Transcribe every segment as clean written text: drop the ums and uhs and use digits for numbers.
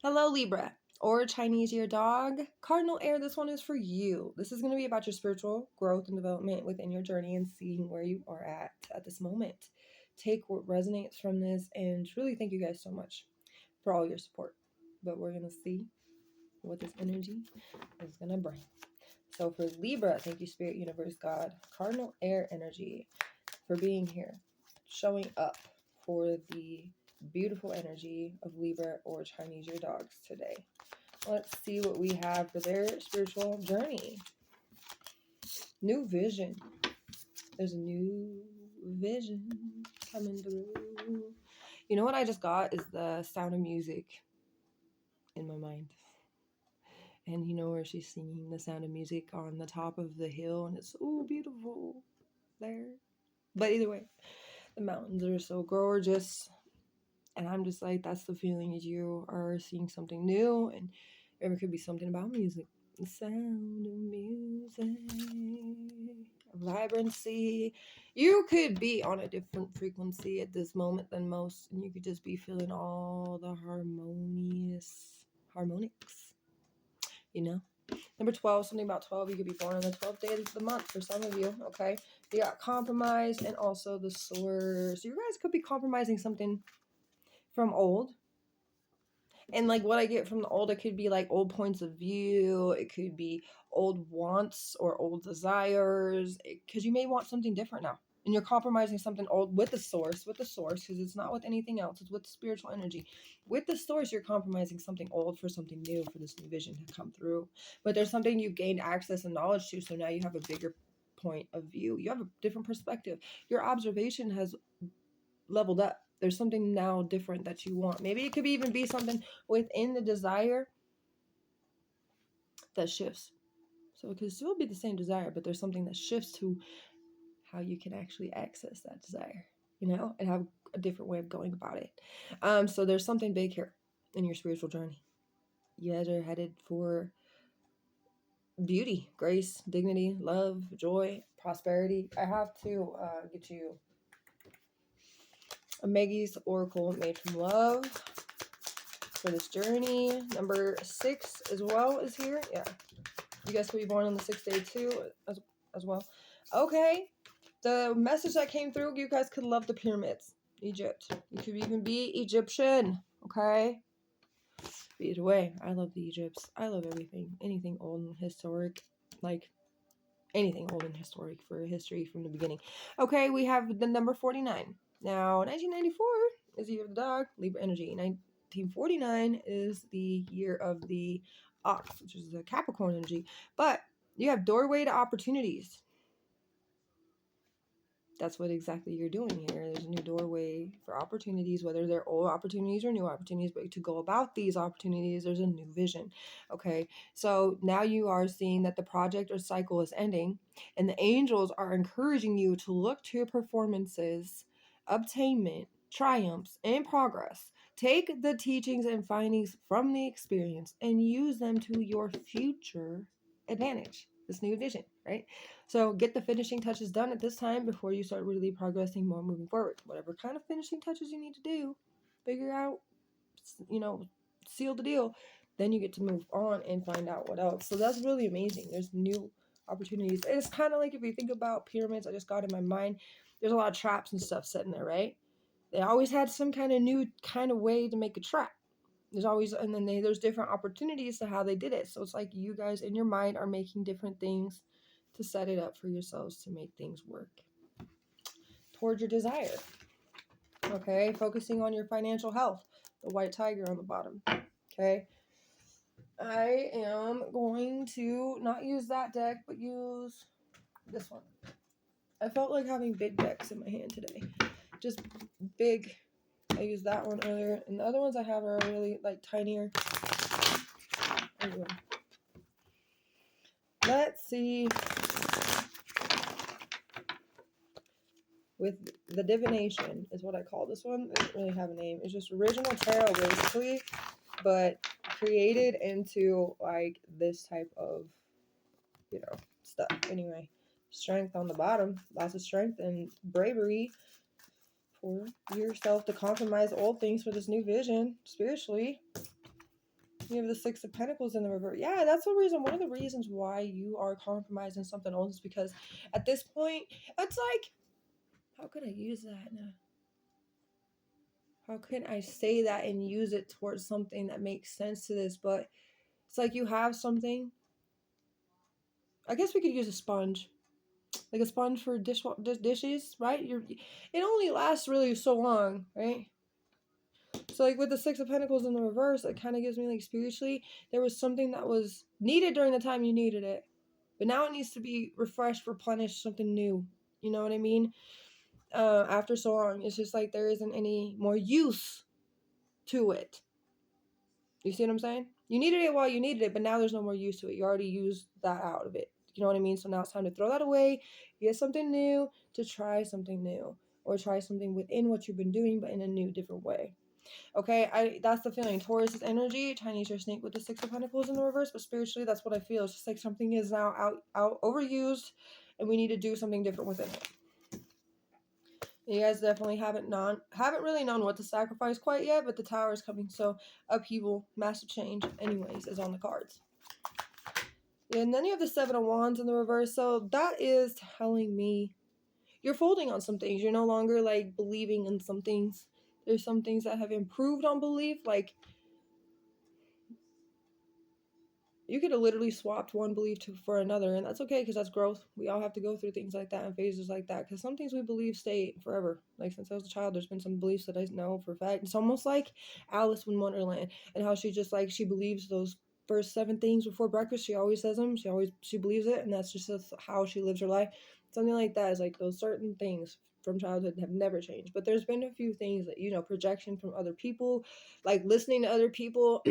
Hello, Libra, or Chinese year dog. Cardinal air, this one is for you. This is going to be about your spiritual growth and development within your journey and seeing where you are at this moment. Take what resonates from this and truly thank you guys so much for all your support. But we're going to see what this energy is going to bring. So for Libra, thank you, Spirit, Universe, God, Cardinal air energy for being here, showing up for the beautiful energy of Libra or Chinese year dogs today. Let's see what we have for their spiritual journey. New vision. There's a new vision coming through. You know what I just got is the Sound of Music in my mind. And you know where she's singing the Sound of Music on the top of the hill, and it's so beautiful there. But either way, the mountains are so gorgeous. And I'm just like, that's the feeling, is you are seeing something new, and it could be something about music. The sound of music, vibrancy. You could be on a different frequency at this moment than most, and you could just be feeling all the harmonics, you know? Number 12, something about 12. You could be born on the 12th day of the month for some of you, okay? You got compromise and also the source. You guys could be compromising something from old. And like what I get from the old, it could be like old points of view. It could be old wants or old desires, because you may want something different now. And you're compromising something old with the source, because it's not with anything else. It's with the spiritual energy. With the source, you're compromising something old for something new, for this new vision to come through. But there's something you've gained access and knowledge to, so now you have a bigger point of view. You have a different perspective. Your observation has leveled up. There's something now different that you want. Maybe it could even be something within the desire that shifts. So it could still be the same desire, but there's something that shifts to how you can actually access that desire, you know, and have a different way of going about it. So there's something big here in your spiritual journey. You guys are headed for beauty, grace, dignity, love, joy, prosperity. I have to get you a Maggie's Oracle Made from Love for this journey. Number 6 as well is here. Yeah, you guys could be born on the 6th day too as well. Okay, the message that came through, you guys could love the pyramids, Egypt. You could even be Egyptian. Okay, but either way, I love the Egypts. I love anything old and historic, like anything old and historic for history from the beginning. Okay, we have the number 49. Now 1994 is the year of the dog, Libra energy. 1949 is the year of the ox, which is the Capricorn energy. But you have doorway to opportunities. That's what exactly you're doing here. There's a new doorway for opportunities, whether they're old opportunities or new opportunities, but to go about these opportunities, there's a new vision. Okay, so now you are seeing that the project or cycle is ending, and the angels are encouraging you to look to your performances, obtainment, triumphs, and progress. Take the teachings and findings from the experience and use them to your future advantage. This new vision, right? So get the finishing touches done at this time before you start really progressing more moving forward. Whatever kind of finishing touches you need to do, figure out, seal the deal. Then you get to move on and find out what else. So that's really amazing. There's new opportunities. It's kind of like if you think about pyramids, I just got in my mind, there's a lot of traps and stuff sitting there, right? They always had some kind of new kind of way to make a trap. There's always, and then there's different opportunities to how they did it. So it's like you guys in your mind are making different things to set it up for yourselves to make things work towards your desire. Okay, focusing on your financial health, the white tiger on the bottom. Okay, I am going to not use that deck, but use this one. I felt like having big decks in my hand today, just big. I used that one earlier, and the other ones I have are really like tinier. Anyway, let's see. With the divination is what I call this one. It doesn't really have a name. It's just original tarot basically, but created into like this type of, stuff. Anyway, strength on the bottom. Lots of strength and bravery for yourself to compromise old things for this new vision spiritually. You have the Six of Pentacles in the reverse. Yeah, that's the reason. One of the reasons why you are compromising something old is because at this point, it's like, how could I use that now? How can I say that and use it towards something that makes sense to this? But it's like you have something. I guess we could use a sponge. Like a sponge for dishes, right? It only lasts really so long, right? So like with the Six of Pentacles in the reverse, it kind of gives me like spiritually, there was something that was needed during the time you needed it. But now it needs to be refreshed, replenished, something new. You know what I mean? After so long, it's just like there isn't any more use to it. You see what I'm saying? You needed it while you needed it, but now there's no more use to it. You already used that out of it. You know what I mean? So now it's time to throw that away, get something new, to try something new, or try something within what you've been doing, but in a new, different way. Okay, that's the feeling. Taurus's energy, Chinese or snake with the Six of Pentacles in the reverse, but spiritually, that's what I feel. It's just like something is now out overused, and we need to do something different with it. You guys definitely haven't really known what to sacrifice quite yet, but the Tower is coming, so upheaval, massive change, anyways, is on the cards. And then you have the Seven of Wands in the reverse, so that is telling me you're folding on some things. You're no longer like believing in some things. There's some things that have improved on belief, like you could have literally swapped one belief for another, and that's okay because that's growth. We all have to go through things like that and phases like that because some things we believe stay forever. Like since I was a child, there's been some beliefs that I know for a fact. It's almost like Alice in Wonderland and how she just like she believes those first 7 things before breakfast. She always says them. She believes it, and that's just how she lives her life. Something like that is like those certain things from childhood have never changed. But there's been a few things that, projection from other people, like listening to other people,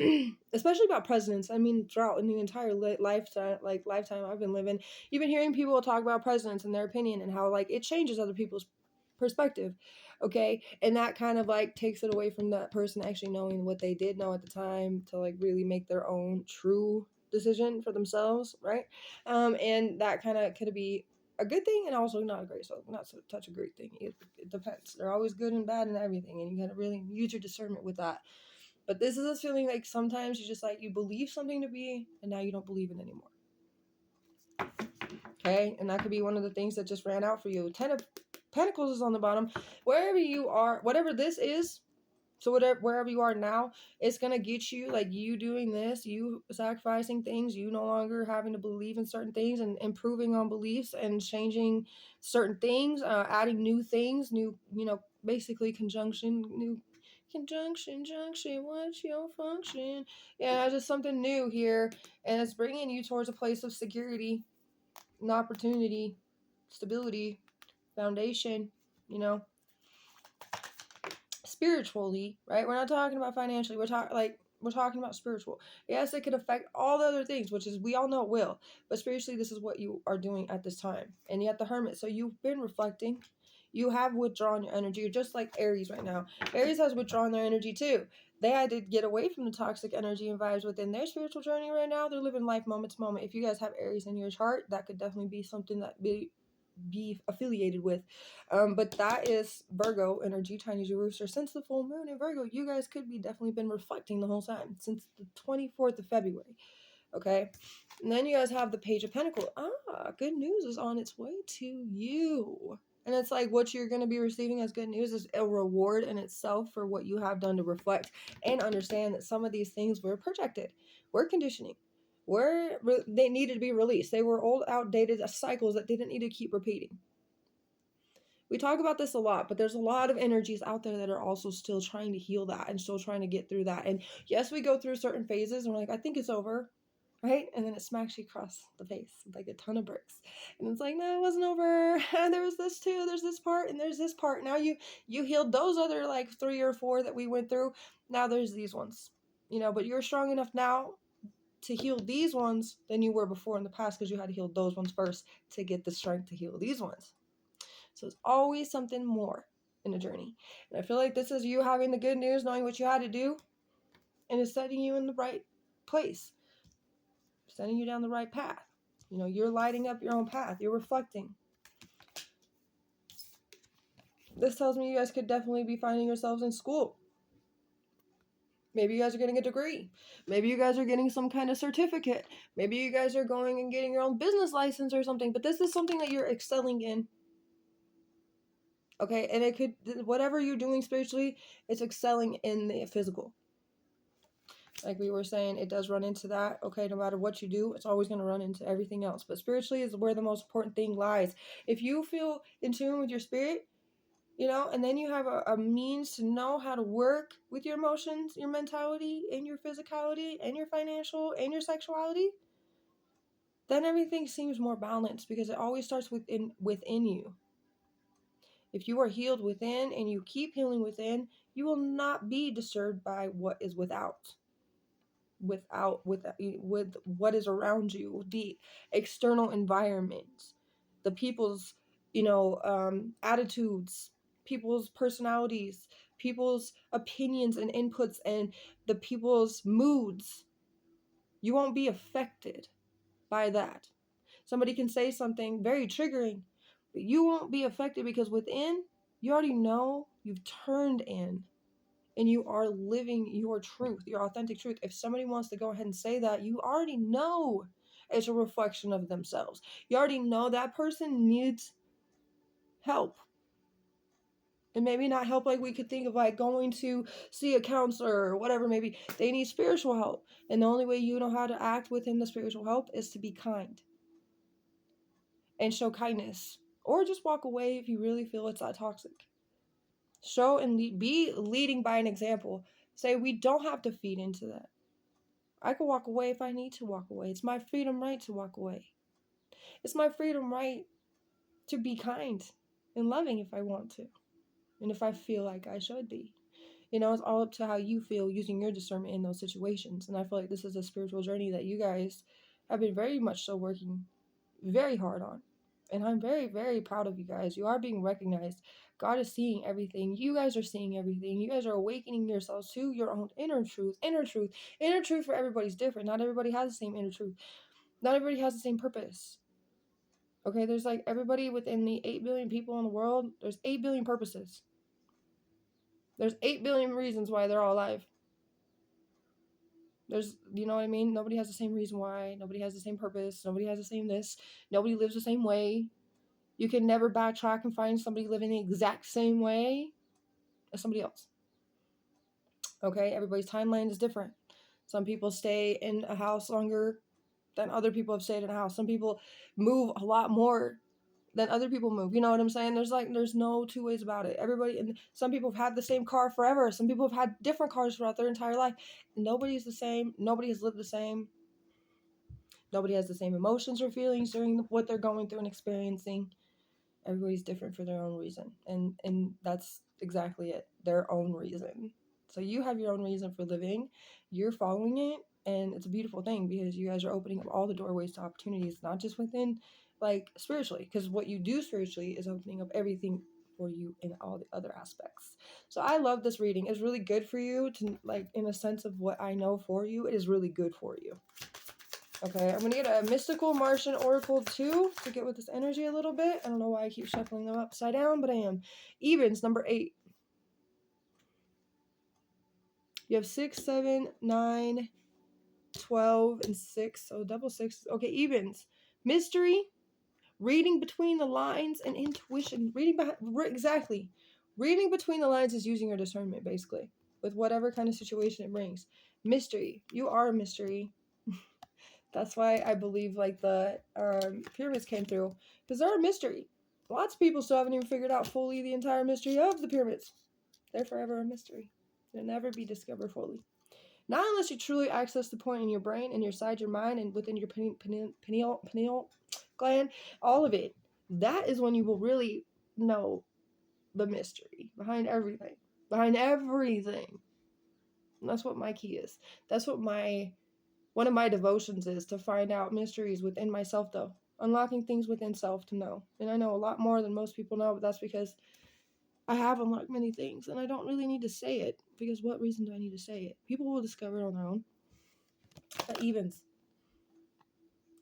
especially about presidents. I mean, throughout in the entire lifetime I've been living, you've been hearing people talk about presidents and their opinion and how like it changes other people's perspective. Okay, and that kind of like takes it away from that person actually knowing what they did know at the time to like really make their own true decision for themselves, right? And that kind of could be a good thing and also not a great, so not such a great thing. It depends. They're always good and bad and everything, and you gotta really use your discernment with that. But this is a feeling like sometimes you just like you believe something to be, and now you don't believe it anymore. Okay, and that could be one of the things that just ran out for you. 10 of Pentacles is on the bottom. Wherever you are, whatever this is. So wherever you are now, it's going to get you, like you doing this, you sacrificing things, you no longer having to believe in certain things and improving on beliefs and changing certain things, adding new things, basically junction, what's your function? Yeah, just something new here. And it's bringing you towards a place of security, an opportunity, stability, foundation, spiritually, right? We're not talking about financially. We're talking about spiritual. Yes, it could affect all the other things, which is we all know it will. But spiritually, this is what you are doing at this time. And you have the Hermit. So you've been reflecting. You have withdrawn your energy. You're just like Aries right now. Aries has withdrawn their energy too. They had to get away from the toxic energy and vibes within their spiritual journey right now. They're living life moment to moment. If you guys have Aries in your chart, that could definitely be something that be affiliated with. But that is Virgo energy, Chinese rooster. Since the full moon in Virgo, you guys could be definitely been reflecting the whole time since the 24th of February. Okay, and then you guys have the Page of Pentacles. Good news is on its way to you. And it's like what you're going to be receiving as good news is a reward in itself for what you have done to reflect and understand that some of these things were projected, were conditioning, they needed to be released. They were old, outdated cycles that didn't need to keep repeating. We talk about this a lot, but there's a lot of energies out there that are also still trying to heal that and still trying to get through that. And yes, we go through certain phases and we're like, I think it's over, right? And then it smacks you across the face like a ton of bricks. And it's like, no, it wasn't over. There was this too. There's this part and there's this part. Now you healed those other like 3 or 4 that we went through. Now there's these ones, but you're strong enough now to heal these ones than you were before in the past because you had to heal those ones first to get the strength to heal these ones. So it's always something more in a journey. And I feel like this is you having the good news, knowing what you had to do, and it's setting you in the right place, setting you down the right path. You're lighting up your own path. You're reflecting. This tells me you guys could definitely be finding yourselves in school. Maybe you guys are getting a degree. Maybe you guys are getting some kind of certificate. Maybe you guys are going and getting your own business license or something. But this is something that you're excelling in. Okay, and it could, whatever you're doing spiritually, it's excelling in the physical. Like we were saying, it does run into that. Okay, no matter what you do, it's always going to run into everything else. But spiritually is where the most important thing lies. If you feel in tune with your spirit, you know, and then you have a means to know how to work with your emotions, your mentality, and your physicality, and your financial, and your sexuality, then everything seems more balanced, because it always starts within you. If you are healed within and you keep healing within, you will not be disturbed by what is with what is around you, the external environment, the people's, attitudes, people's personalities, people's opinions and inputs, and the people's moods. You won't be affected by that. Somebody can say something very triggering, but you won't be affected, because within, you already know you've turned in and you are living your truth, your authentic truth. If somebody wants to go ahead and say that, you already know it's a reflection of themselves. You already know that person needs help. And maybe not help like we could think of, like going to see a counselor or whatever. Maybe they need spiritual help. And the only way you know how to act within the spiritual help is to be kind and show kindness. Or just walk away if you really feel it's that toxic. Show and be leading by an example. Say, we don't have to feed into that. I can walk away if I need to walk away. It's my freedom right to walk away. It's my freedom right to be kind and loving if I want to. And if I feel like I should be. You know, it's all up to how you feel using your discernment in those situations. And I feel like this is a spiritual journey that you guys have been very much so working very hard on. And I'm very, very proud of you guys. You are being recognized. God is seeing everything. You guys are seeing everything. You guys are awakening yourselves to your own inner truth. Inner truth. Inner truth for everybody's different. Not everybody has the same inner truth. Not everybody has the same purpose. Okay, there's like everybody within the 8 billion people in the world, there's 8 billion purposes. There's 8 billion reasons why they're all alive. There's, you know what I mean? Nobody has the same reason why. Nobody has the same purpose. Nobody has the same this. Nobody lives the same way. You can never backtrack and find somebody living the exact same way as somebody else. Okay? Everybody's timeline is different. Some people stay in a house longer than other people have stayed in a house. Some people move a lot more than other people move. You know what I'm saying? There's no two ways about it. Everybody, and some people have had the same car forever. Some people have had different cars throughout their entire life. Nobody's the same. Nobody has lived the same. Nobody has the same emotions or feelings during what they're going through and experiencing. Everybody's different for their own reason. And that's exactly it. Their own reason. So you have your own reason for living. You're following it. And it's a beautiful thing, because you guys are opening up all the doorways to opportunities, not just within, like, spiritually. Because what you do spiritually is opening up everything for you in all the other aspects. So I love this reading. It's really good for you to, like, in a sense of what I know for you, it is really good for you. Okay, I'm going to get a Mystical Martian Oracle 2 to get with this energy a little bit. I don't know why I keep shuffling them upside down, but I am. Evens, number 8. You have 6, 7, 9, 12, and 6. So double 6. Okay, evens. Mystery, reading between the lines, and intuition. Exactly. Reading between the lines is using your discernment, basically, with whatever kind of situation it brings. Mystery. You are a mystery. That's why I believe, like, the pyramids came through, because they're a mystery. Lots of people still haven't even figured out fully the entire mystery of the pyramids. They're forever a mystery. They'll never be discovered fully. Not unless you truly access the point in your brain and your mind and within your pineal gland, all of it. That is when you will really know the mystery behind everything. Behind everything. And that's what my key is. That's what one of my devotions is, to find out mysteries within myself, though. Unlocking things within self to know. And I know a lot more than most people know, but that's because I have unlocked many things, and I don't really need to say it, because what reason do I need to say it? People will discover it on their own. But evens.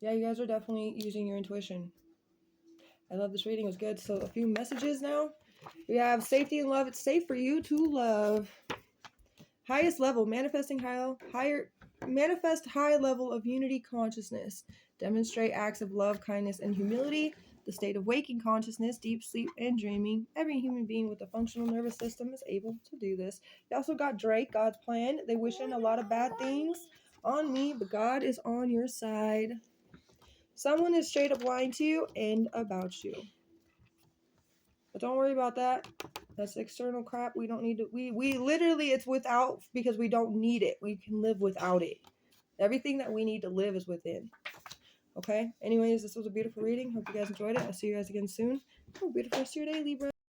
Yeah, you guys are definitely using your intuition. I love this reading. It was good. So a few messages now. We have safety and love. It's safe for you to love. Highest level, manifest high level of unity consciousness. Demonstrate acts of love, kindness, and humility. The state of waking consciousness, deep sleep, and dreaming. Every human being with a functional nervous system is able to do this. You also got Drake, God's plan. They wishing a lot of bad things on me, but God is on your side. Someone is straight up lying to you and about you. But don't worry about that. That's external crap. We don't need to. We literally, it's without, because we don't need it. We can live without it. Everything that we need to live is within. Okay? Anyways, this was a beautiful reading. Hope you guys enjoyed it. I'll see you guys again soon. Have a beautiful rest of your day, Libra.